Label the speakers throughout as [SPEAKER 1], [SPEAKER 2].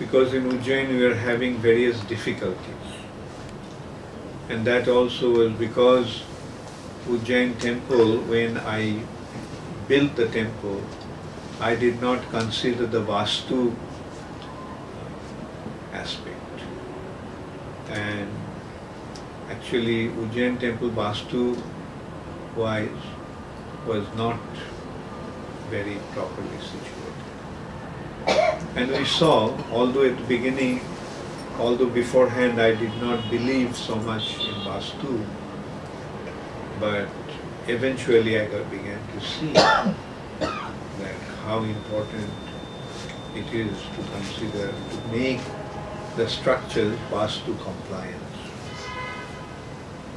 [SPEAKER 1] because in Ujjain we were having various difficulties. And that also was because Ujjain temple, when I built the temple, I did not consider the Vastu aspect. And actually Ujjain temple Vastu wise was not very properly situated. And we saw, although at the beginning, although beforehand I did not believe so much in Vastu, but eventually I began to see that how important it is to consider, to make the structures Vastu compliant.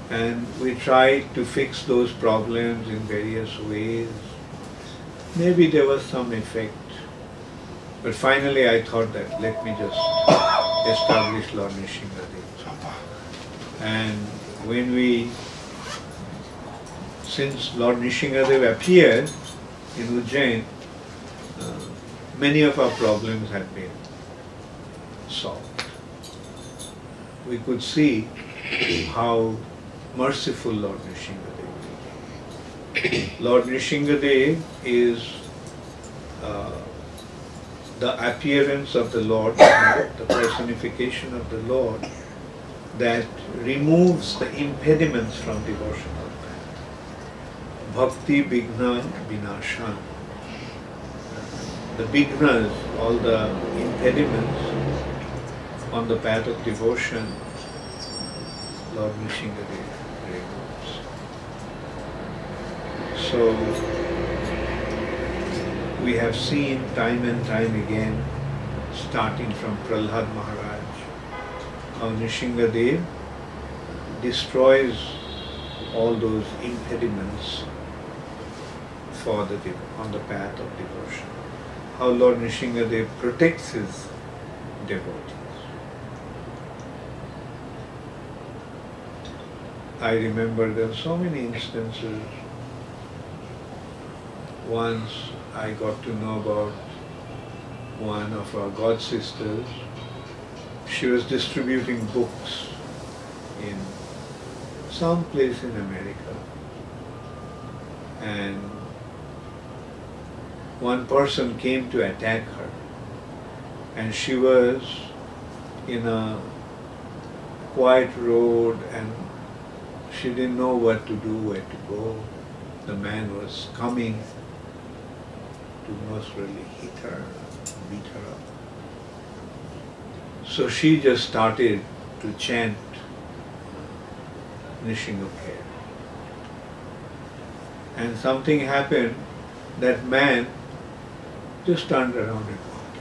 [SPEAKER 1] And we tried to fix those problems in various ways. Maybe there was some effect, but finally I thought that let me just establish Lord Nrisimha. And when since Lord Nrisimha appeared in Ujjain, many of our problems had been solved. We could see how merciful Lord Nrisimha is. Lord Nrisimha is the appearance of the Lord, the personification of the Lord that removes the impediments from devotional path. Bhakti Bigna Vinashan. The bignas, all the impediments on the path of devotion, Lord Nrisimha removes. So we have seen time and time again, starting from Prahlad Maharaj, how Nrisimha destroys all those impediments for on the path of devotion. How Lord Nrisimha protects his devotees. I remember there are so many instances. Once I got to know about one of our god sisters. She was distributing books in some place in America, and one person came to attack her, and she was in a quiet road and she didn't know what to do, where to go. The man was coming to most really hit her, beat her up. So she just started to chant Nrisimha prayer. And something happened, that man just turned around and walked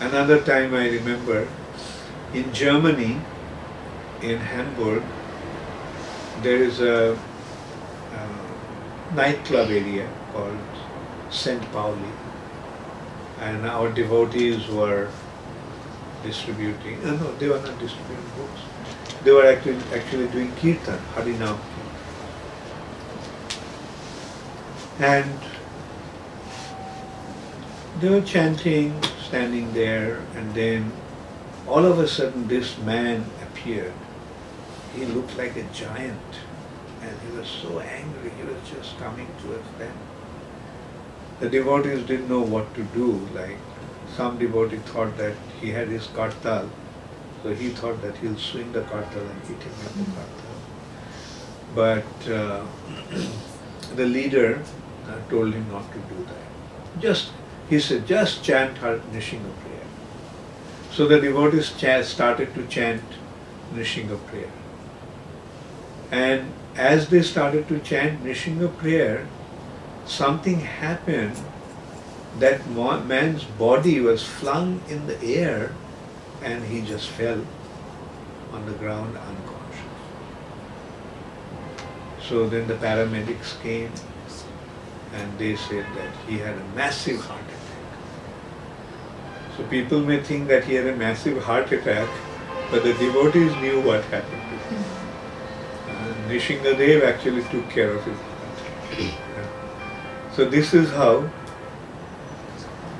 [SPEAKER 1] away. Another time I remember, in Germany, in Hamburg, there is a nightclub area called St. Pauli, and our devotees were distributing, no, they were not distributing books, they were actually doing kirtan, Harinam. And they were chanting, standing there, and then all of a sudden this man appeared. He looked like a giant, and he was so angry, he was just coming towards them. The devotees didn't know what to do. Like, some devotee thought that he had his kartal, so he thought that he'll swing the kartal and hit him with the kartal. But the leader told him not to do that. He said, just chant her Nrisimha prayer. So the devotees started to chant Nrisimha prayer. And as they started to chant Nrisimha prayer, something happened. That man's body was flung in the air and he just fell on the ground unconscious. So then the paramedics came and they said that he had a massive heart attack. So people may think that he had a massive heart attack, but the devotees knew what happened to him. Nrisimha actually took care of his heart. So this is how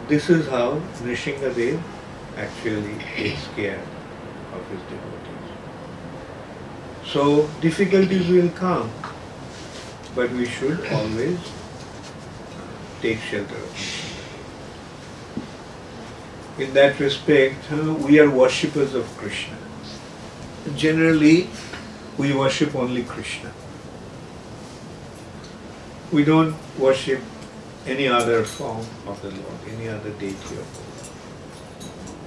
[SPEAKER 1] this is how Nrisimha actually takes care of his devotees. So difficulties will come, but we should always take shelter of Nrisimha. In that respect, we are worshippers of Krishna. Generally, we worship only Krishna. We don't worship any other form of the Lord, any other deity of the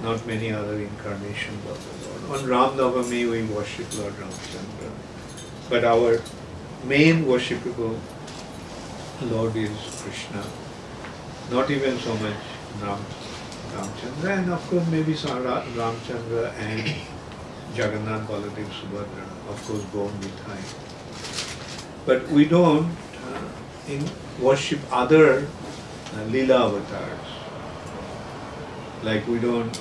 [SPEAKER 1] Lord. Not many other incarnations of the Lord. On Ram Navami we worship Lord Ramchandra. But our main worshipable Lord is Krishna. Not even so much Ramchandra, and of course maybe Ramchandra and Jagannath, Baladev, Subhadra, of course born with time. But we don't worship other Leela avatars. Like we don't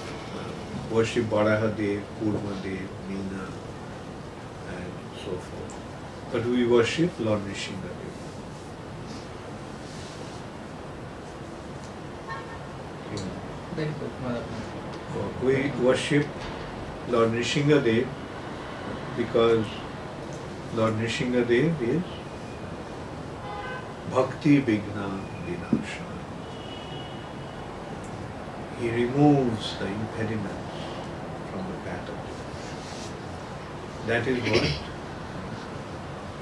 [SPEAKER 1] worship Varahadev, Kurmadev, Meena, and so forth. But we worship Lord Nrisimha. We worship Lord Nrisimha because Lord Nrisimha is Bhakti Vigna Vinasha. He removes the impediments from the path of devotion. That is what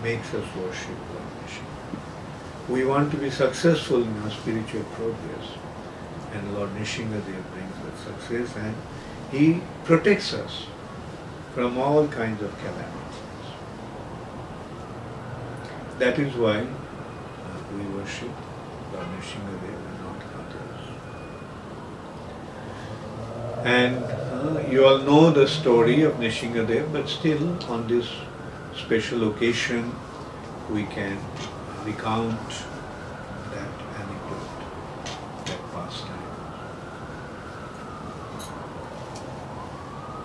[SPEAKER 1] makes us worship Lord Nrisimha. We want to be successful in our spiritual progress, and Lord Nrisimha brings us success, and He protects us from all kinds of calamities. That is why we worship Lord Nrisimha and not others. And you all know the story of Nrisimha, but still on this special occasion we can recount that anecdote, that pastime.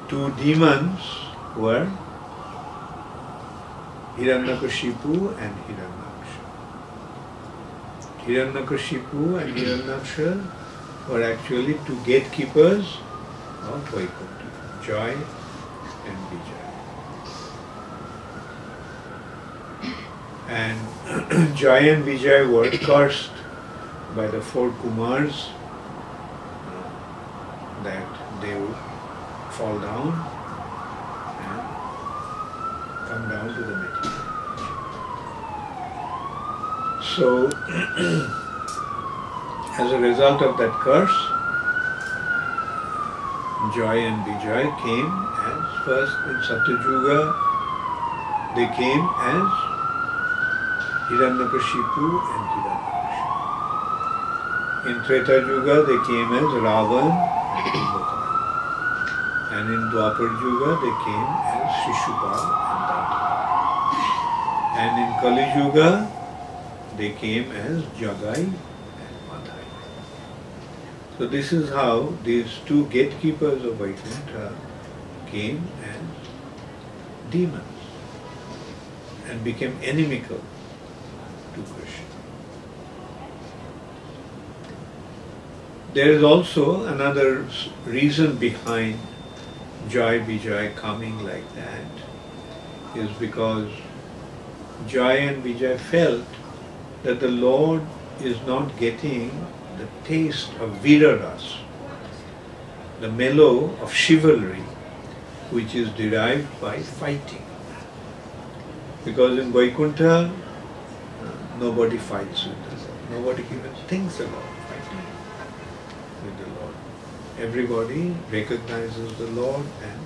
[SPEAKER 1] Two demons were Hiranyakashipu and Hiranyaksha. Hiranyakashipu and Hiranyaksha were actually two gatekeepers of Vaikuntha, Joy and Vijay. And Joy and Vijay were cursed by the four Kumars that they would fall down and come down to the material. So, as a result of that curse, Joy and Vijay came as first in Satyuga, they came as Hiranyakashipu and Hiranyaksha. In Treta Yuga, they came as Ravan and Kumbhakarna. And in Dwapar Yuga, they came as Shishupal and Danta. And in Kali Yuga, they came as Jagai and Madhai. So this is how these two gatekeepers of Vaikuntha came as demons and became inimical to Krishna. There is also another reason behind Joy Vijay coming like that, is because Joy and Vijay felt that the Lord is not getting the taste of Viraras, the mellow of chivalry, which is derived by fighting. Because in Vaikuntha, nobody fights with the Lord. Nobody even thinks about fighting with the Lord. Everybody recognizes the Lord and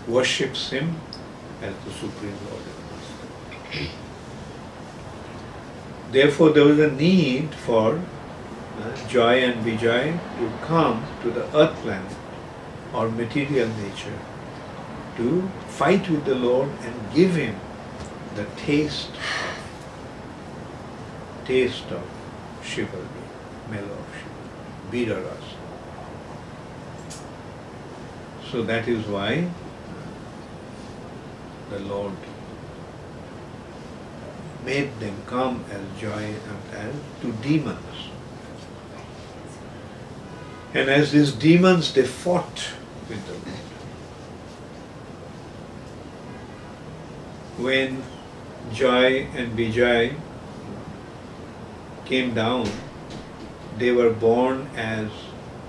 [SPEAKER 1] worships Him as the Supreme Lord and Master. Therefore, there was a need for Joy and Vijay to come to the earth planet or material nature to fight with the Lord and give Him the taste of chivalry, mellow of chivalry, Viraras. So that is why the Lord made them come as Joy and as two demons. And as these demons, they fought with the Lord. When Joy and Vijay came down, they were born as,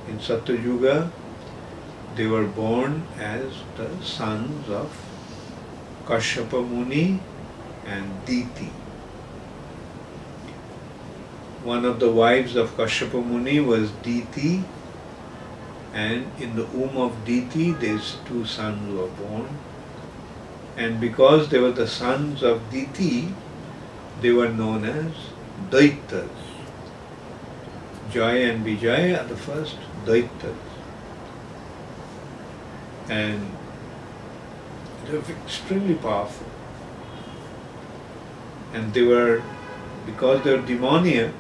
[SPEAKER 1] in Satyuga, they were born as the sons of Kashyapa Muni and Diti. One of the wives of Kashyapa Muni was Diti, and in the womb of Diti, these two sons were born. And because they were the sons of Diti, they were known as Daitas. Joy and Vijay are the first Daitas. And they were extremely powerful. And they were, because they were demoniac,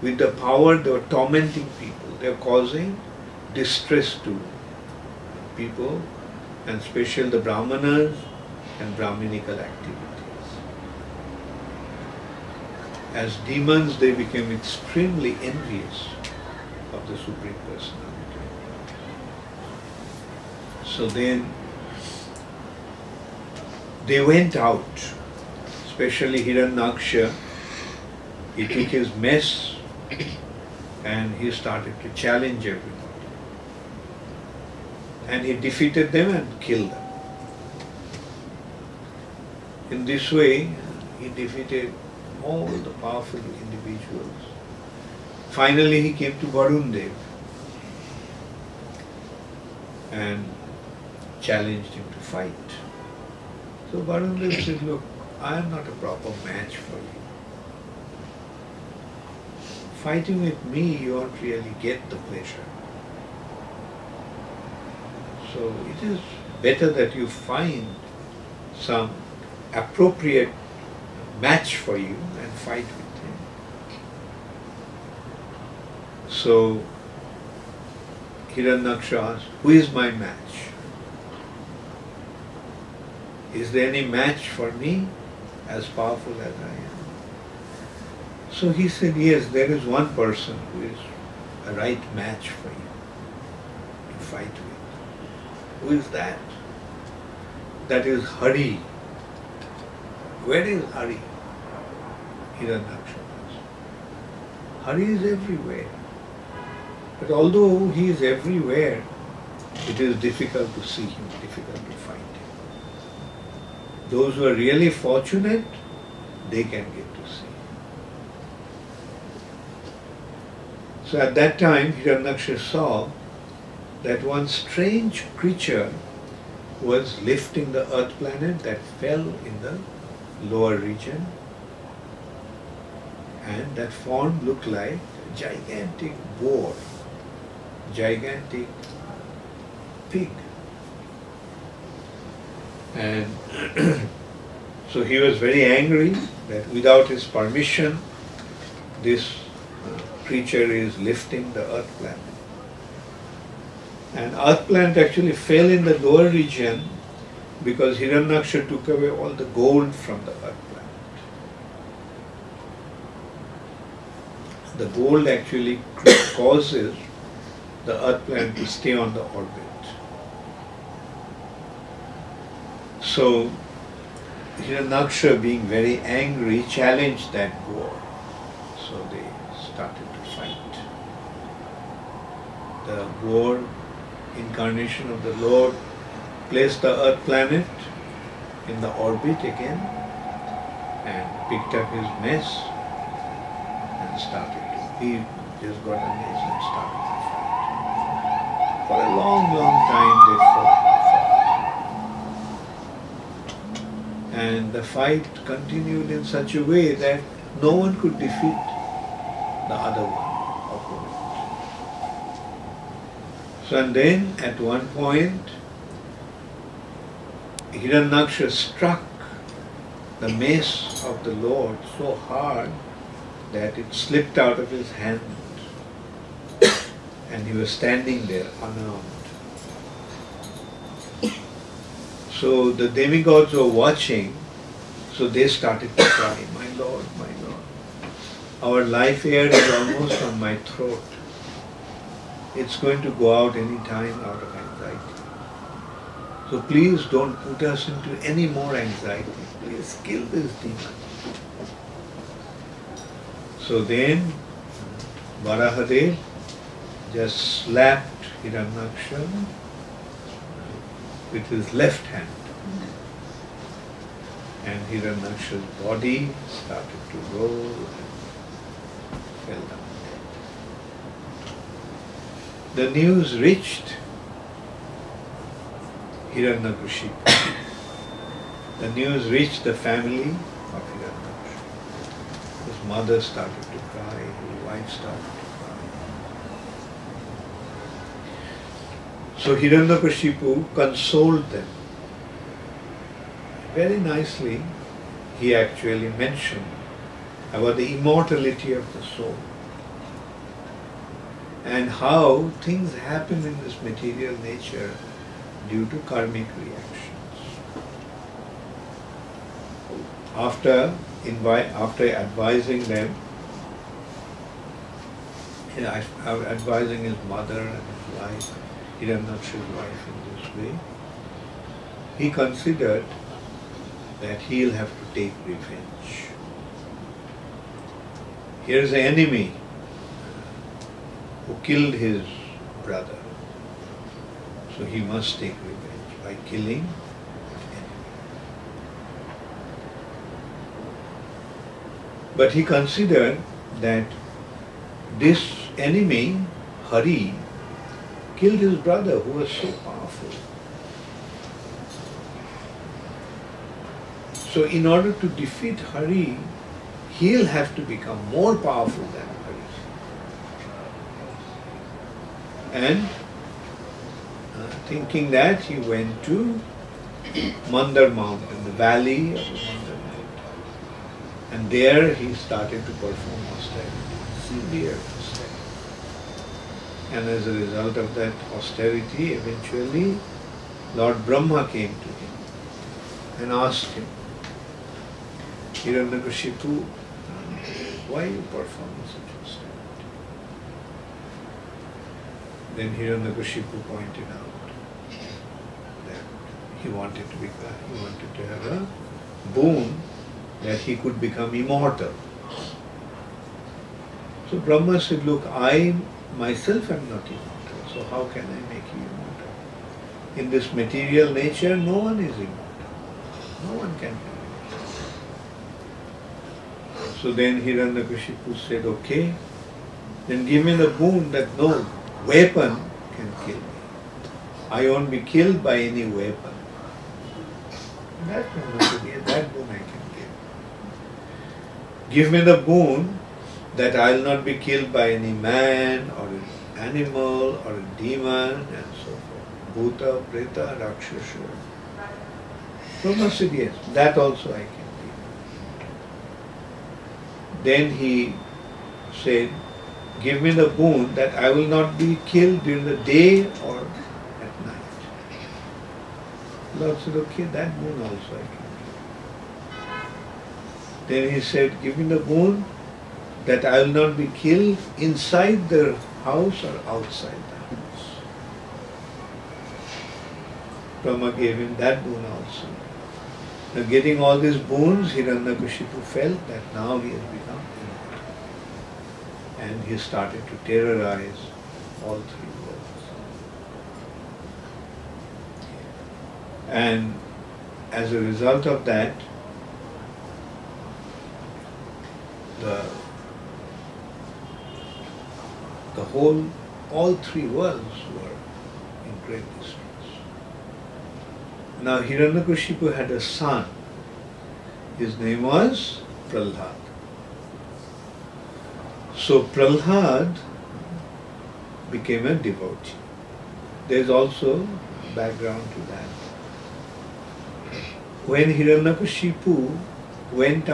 [SPEAKER 1] with the power they were tormenting people. They were causing distress to people, and especially the Brahmanas and Brahminical activities. As demons, they became extremely envious of the Supreme Personality. So then they went out, especially Hiranyaksha. He took his mess and he started to challenge everyone. And he defeated them and killed them. In this way, he defeated all the powerful individuals. Finally, he came to Varun Dev and challenged him to fight. So Varun Dev said, look, I am not a proper match for you. Fighting with me, you won't really get the pleasure. So it is better that you find some appropriate match for you and fight with him. So Hiranyaksha asked, who is my match? Is there any match for me as powerful as I am? So he said, yes, there is one person who is a right match for you to fight with. Who is that? That is Hari. Where is Hari? Hiranyaksha asked. Hari is everywhere. But although he is everywhere, it is difficult to see him, difficult to find him. Those who are really fortunate, they can get to see him. So at that time, Hiranyaksha saw that one strange creature was lifting the earth planet that fell in the lower region, and that form looked like a gigantic boar, gigantic pig. And so he was very angry that without his permission this creature is lifting the earth planet. And earth planet actually fell in the lower region because Hiranyaksha took away all the gold from the earth planet. The gold actually causes the earth planet to stay on the orbit. So Hiranyaksha, being very angry, challenged that boar. So they started to fight. The boar, incarnation of the Lord, placed the earth planet in the orbit again and picked up his mess and started to, he just got a mess and started to fight. For a long, long time they fought. And the fight continued in such a way that no one could defeat the other one, opponent. So and then at one point, Hiranyaksha struck the mace of the Lord so hard that it slipped out of his hand and he was standing there unarmed. So the demigods were watching, so they started to cry, my Lord, our life air is almost on my throat. it's going to go out any time out of anxiety. So please don't put us into any more anxiety. Please kill this demon. So then Varahadev just slapped Hiranyaksha with his left hand. And Hiranyaksha's body started to roll and fell down. The news reached Hiranyakashipu. The news reached the family of Hiranyaksha. His mother started to cry, his wife started to cry. So Hiranyakashipu consoled them. Very nicely, he actually mentioned about the immortality of the soul and how things happen in this material nature due to karmic reactions. After advising them, advising his mother and his wife, Hiranyaksha's wife in this way, he considered that he'll have to take revenge. Here's an enemy who killed his brother. So he must take revenge by killing his enemy. But he considered that this enemy, Hari, killed his brother who was so powerful. So in order to defeat Hari, he'll have to become more powerful than Hari. And thinking that, he went to Mandar Mountain, the valley of the Mandar Mountain. And there he started to perform austerity, severe austerity. And as a result of that austerity, eventually Lord Brahma came to him and asked him, Hiranyakashipu, why are you performing such austerity? Then Hiranyakashipu pointed out that he wanted to have a boon that he could become immortal. So Brahma said, look, I myself am not immortal, so how can I make you immortal? In this material nature, no one is immortal. No one can be. So then Hiranyakashipu said, okay, then give me the boon that no weapon can kill me. I won't be killed by any weapon. That boon I can give. Give me the boon that I will not be killed by any man or an animal or a demon and so forth. Bhuta, Preta, Rakshasa. Brahma said, yes, that also I can give. Then he said, give me the boon that I will not be killed during the day or at night. Lord said, okay, that boon also I can give. Then he said, give me the boon that I will not be killed inside the house or outside the house. Brahma gave him that boon also. Now getting all these boons, Hiranyakashipu felt that now he has become immortal. And he started to terrorize all three worlds. And as a result of that, all three worlds were in great distress. Now Hiranyakashipu had a son. His name was Prahlad. So Prahlad became a devotee. There is also background to that. When Hiranyakashipu went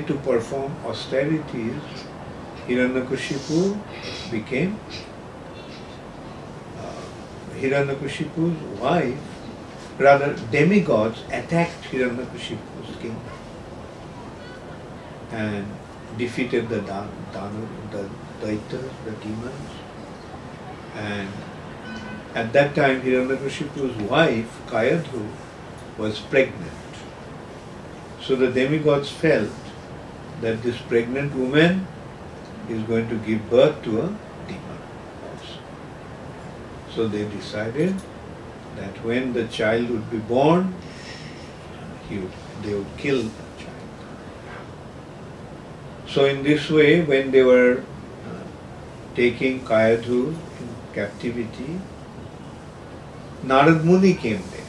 [SPEAKER 1] to perform austerities, Hiranyakashipu became Hiranyakashipu's wife. Rather, demigods attacked Hiranyakashipu's kingdom and defeated the Daityas, the demons, And at that time, Hiranyakashipu's wife, Kayadhu, was pregnant. So the demigods felt that this pregnant woman is going to give birth to a demon also. So they decided that when the child would be born, they would kill the child. So in this way, when they were taking Kayadhu in captivity, Narad Muni came there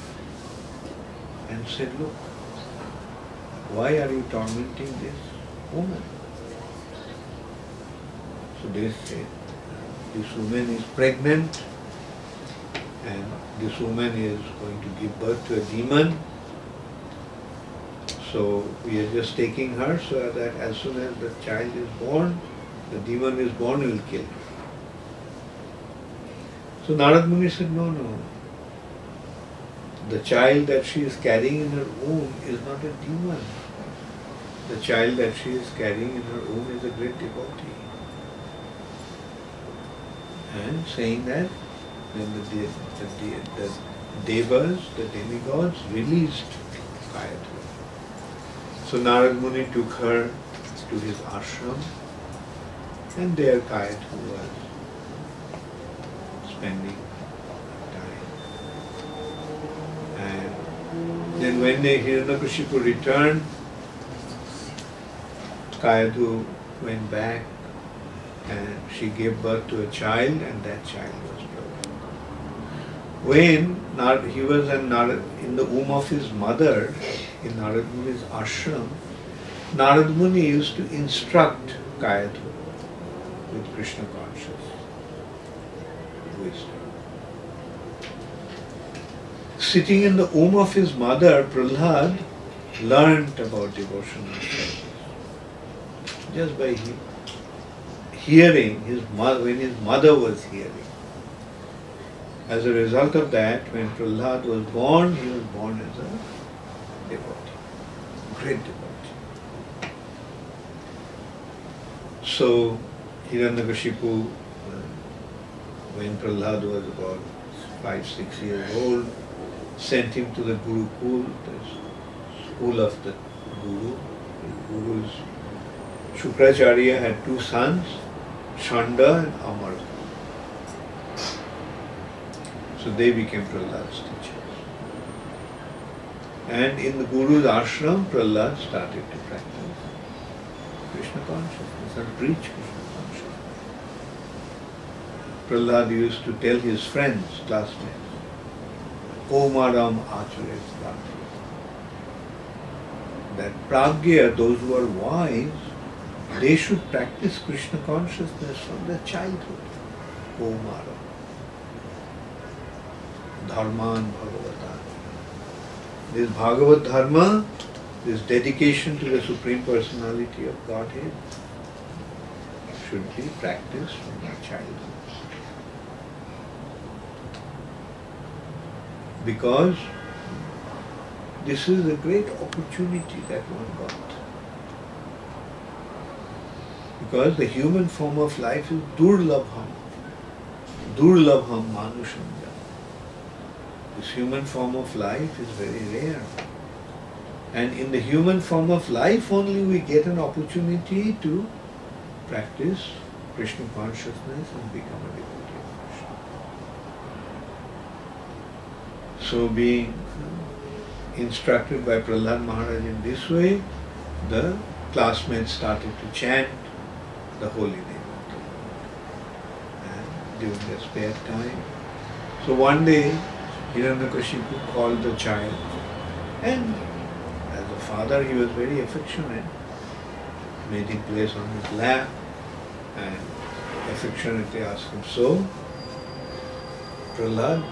[SPEAKER 1] and said, look, why are you tormenting this woman? So they said, this woman is pregnant and this woman is going to give birth to a demon. So we are just taking her so that as soon as the child is born, the demon is born, we will kill her. So Narad Muni said, no, no. The child that she is carrying in her womb is not a demon. The child that she is carrying in her womb is a great devotee. And saying that, then the devas, the demigods, released Kayadhu. So Narad Muni took her to his ashram, and there Kayadhu was spending time. And then when Hiranyakashipu returned, Kayadhu went back and she gave birth to a child, and that child was broken. When he was in the womb of his mother, in Narad Muni's ashram, Narad Muni used to instruct Kayadhu with Krishna conscious wisdom. Sitting in the womb of his mother, Prahlad learnt about devotional service. Just by hearing his mother, when his mother was hearing. As a result of that, when Prahlad was born, he was born as a devotee, great devotee. So Hiranyakashipu, when Prahlad was about 5-6 years old, sent him to the Gurukul, the school of the Guru. The Guru's Shukracharya had two sons, Shanda and Amar. So they became Prahlad's teachers. And in the Guru's ashram, Prahlad started to practice Krishna consciousness and preach Krishna consciousness. Prahlad used to tell his friends, classmates, Omaram Acharet Bhakti, that Pragya, those who are wise, they should practice Krishna consciousness from their childhood. Omaram. Dharman Bhagavatan. This Bhagavad Dharma, this dedication to the Supreme Personality of Godhead, should be practiced from their childhood. Because this is a great opportunity that one got. Because the human form of life is durlabham. Durlabham manusham. This human form of life is very rare. And in the human form of life only we get an opportunity to practice Krishna consciousness and become a devotee of Krishna. So being instructed by Prahlad Maharaj in this way, the classmates started to chant the holy name of the Lord. And during their spare time. So one day, Hiranyakashipu called the child, and as a father he was very affectionate, made him place on his lap and affectionately asked him, so, Prahlad,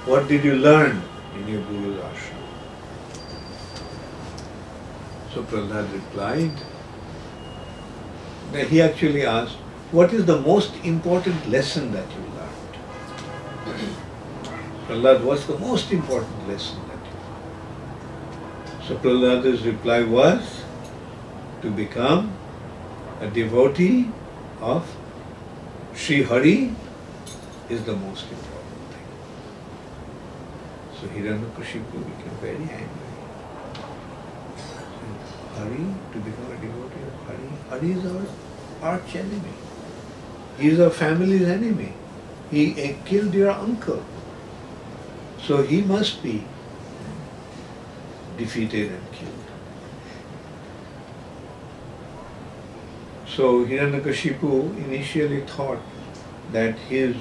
[SPEAKER 1] what did you learn in your Guru's ashram? So Prahlad replied, that he actually asked, what is the most important lesson that you learned? Prahlad, what's the most important lesson that you learned? So Prahlad's reply was to become a devotee of Sri Hari is the most important thing. So Hiranyakashipu became very angry. Hari, to become a devotee of Hari, Hari is our arch enemy. He is our family's enemy. He killed your uncle. So he must be defeated and killed. So Hiranyakashipu initially thought that his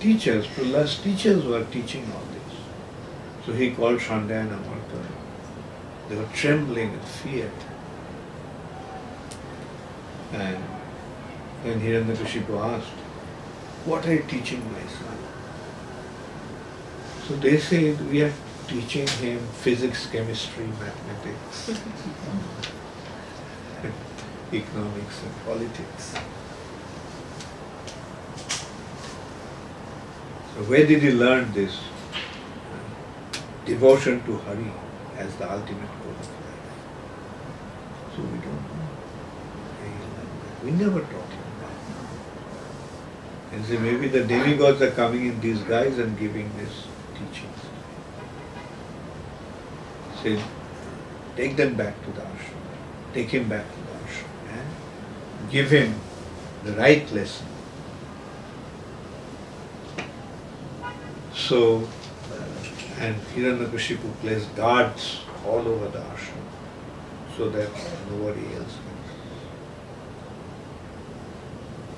[SPEAKER 1] teachers, Prahlad's teachers, were teaching all this. So he called Shandaya and Amarta. They were trembling with fear. And then Hiranyakashipu asked, "What are you teaching my son?" So they said, "We are teaching him physics, chemistry, mathematics, economics and politics." So where did he learn this devotion to Hari as the ultimate goal of life? So we don't know. We never taught him that. And say maybe the demigods are coming in disguise and giving this teachings. Say, take them back to the ashram. Take him back to the ashram and give him the right lesson. So, and Hiranyakashipu placed guards all over the ashram so that nobody else can.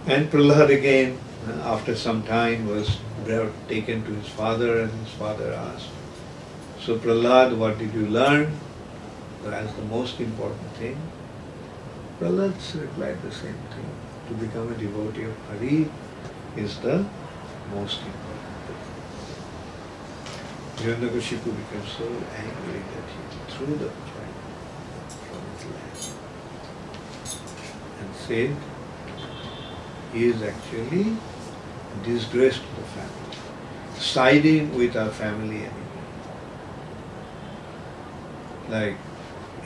[SPEAKER 1] And Prahlad again, after some time, was taken to his father, and his father asked, "So Prahlad, what did you learn as the most important thing?" Prahlad replied the same thing. To become a devotee of Hari is the most important thing. Hiranyakashipu became so angry that he threw the child from his lap and said, "He is actually disgrace to the family, siding with our family enemy." Like,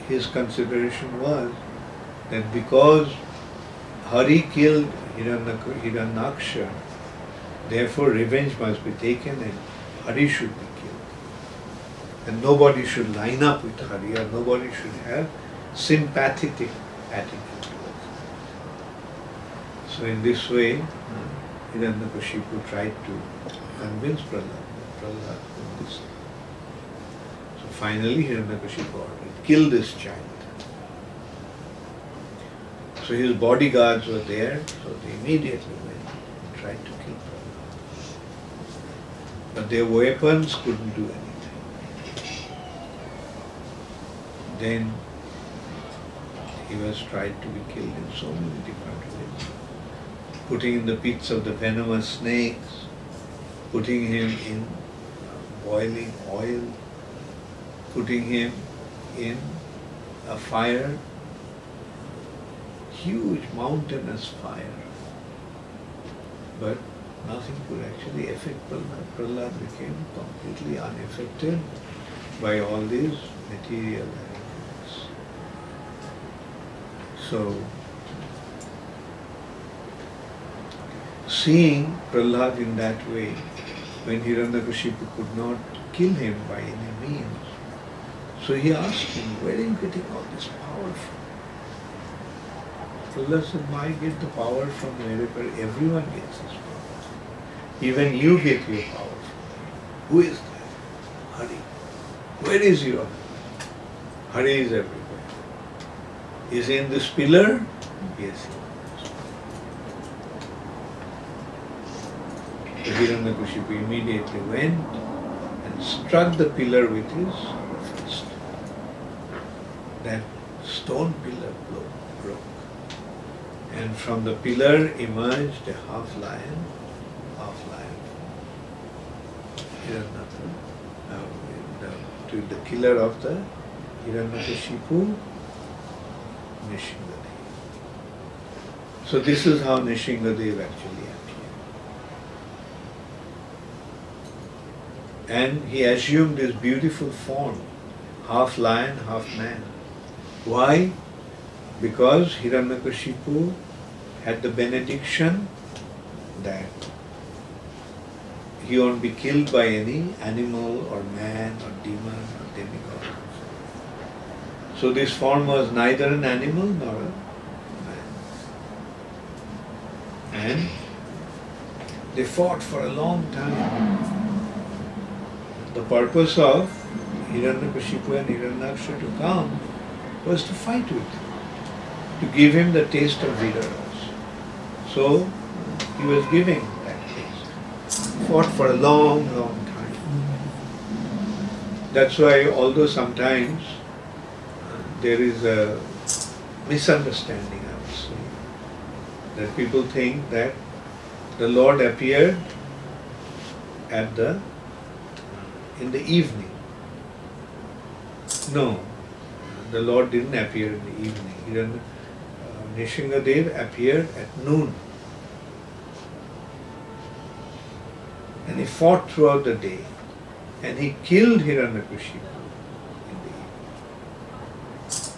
[SPEAKER 1] his consideration was that because Hari killed Hiranyaksha, therefore revenge must be taken and Hari should be killed. And nobody should line up with Hari, or nobody should have sympathetic attitude towards him. So in this way, Hiranyakashipu tried to convince Prahlad that Prahlad would listen. So finally Hiranyakashipu ordered, "Kill this child." So his bodyguards were there, so they immediately went and tried to kill Prahlad. But their weapons couldn't do anything. Then he was tried to be killed in so many different ways. Putting in the pits of the venomous snakes, putting him in boiling oil, putting him in a fire, huge mountainous fire. But nothing could actually affect Prahlad. Prahlad became completely unaffected by all these material arrangements. So, seeing Prahlad in that way, when Hiranyakashipu could not kill him by any means, so he asked him, "Where are you getting all this power from?" Prahlad said, "I get the power from wherever everyone gets his power. Even you get your power from me. Who is that? Hari. Where is your Hari? Hari is everywhere. Is he in this pillar? Yes, he is. So Hiranyakashipu immediately went and struck the pillar with his fist. That stone pillar broke. And from the pillar emerged a half lion. To the killer of the Hiranyakashipu, Nrisimha. So this is how Nrisimha actually appeared. And he assumed this beautiful form, half lion, half man. Why? Because Hiranyakashipu had the benediction that he won't be killed by any animal or man or demon or demigod. So this form was neither an animal nor a man. And they fought for a long time. The purpose of Hiranyakashipu and Hiranyaksha to come was to fight with him, to give him the taste of Viraras. So he was giving that taste. Fought for a long, long time. That's why, although sometimes there is a misunderstanding, I would say, that people think that the Lord appeared in the evening. No, the Lord didn't appear in the evening. Nrisimha appeared at noon. And he fought throughout the day. And he killed Hiranyakashipu in the evening,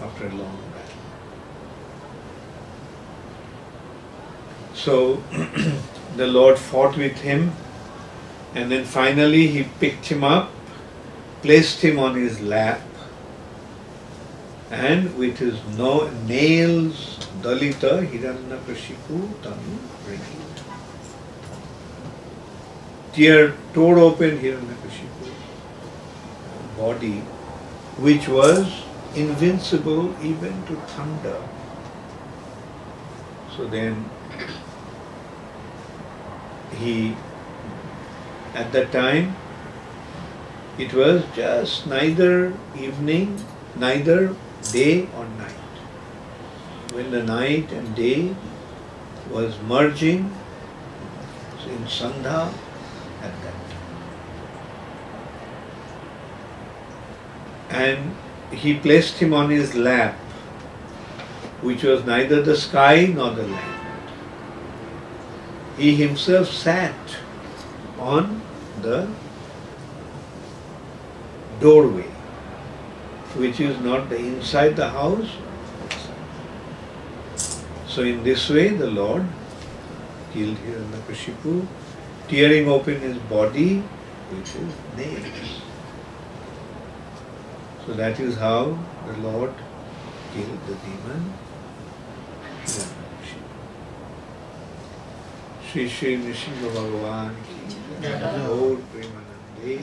[SPEAKER 1] after a long battle. So the Lord fought with him, and then finally he picked him up, placed him on his lap, and with his nails, Dalita Hiranyakashipu Tanu revealed. Tore open Hiranyakashipu's body, which was invincible even to thunder. So then at that time, it was just neither evening, neither day or night. When the night and day was merging, so in Sandha, at that time. And he placed him on his lap, which was neither the sky nor the land. He himself sat on the doorway, which is not the inside the house. So in this way the Lord killed Hiranyakashipu, tearing open his body with his nails. So that is how the Lord killed the demon Hiranyakashipu. Shri Shri Nrisimha Bhagavan ki Gaur Premanande.